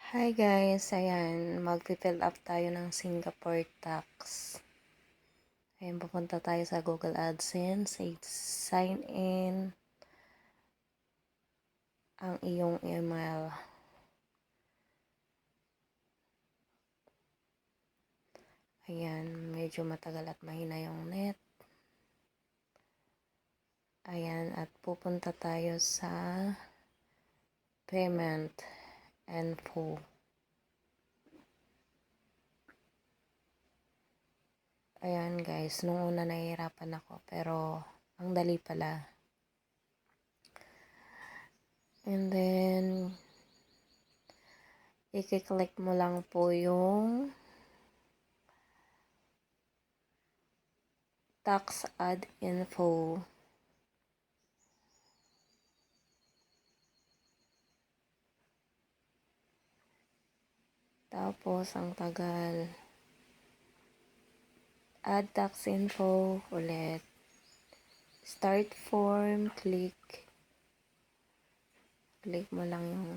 Hi guys, ayan, mag-fill up tayo ng Singapore tax. Ayan, pupunta tayo sa Google AdSense, sign in ang iyong email. Ayan, medyo matagal at mahina yung net. Ayan, at pupunta tayo sa payment info. Ayan guys, nung una nahihirapan ako, pero ang dali pala. And then, i-click mo lang po yung tax add info. Tapos, ang tagal. Add tax info ulit. Start form, click. Click mo lang yung.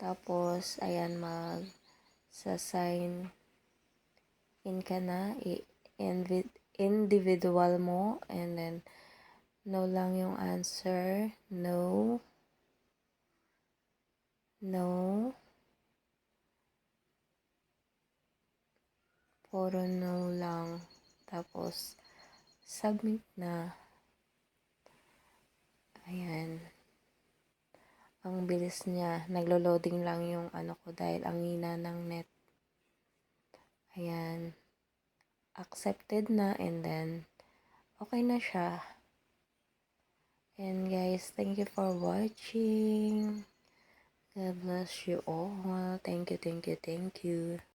Tapos, ayan, sa-sign in ka na. Individual mo. And then, no lang yung answer. No. No. Puro no lang. Tapos, submit na. Ayan. Ang bilis niya. Naglo-loading lang yung ano ko dahil ang hina ng net. Ayan. Accepted na and then okay na siya. And guys, thank you for watching. God bless you all. Thank you, thank you, thank you.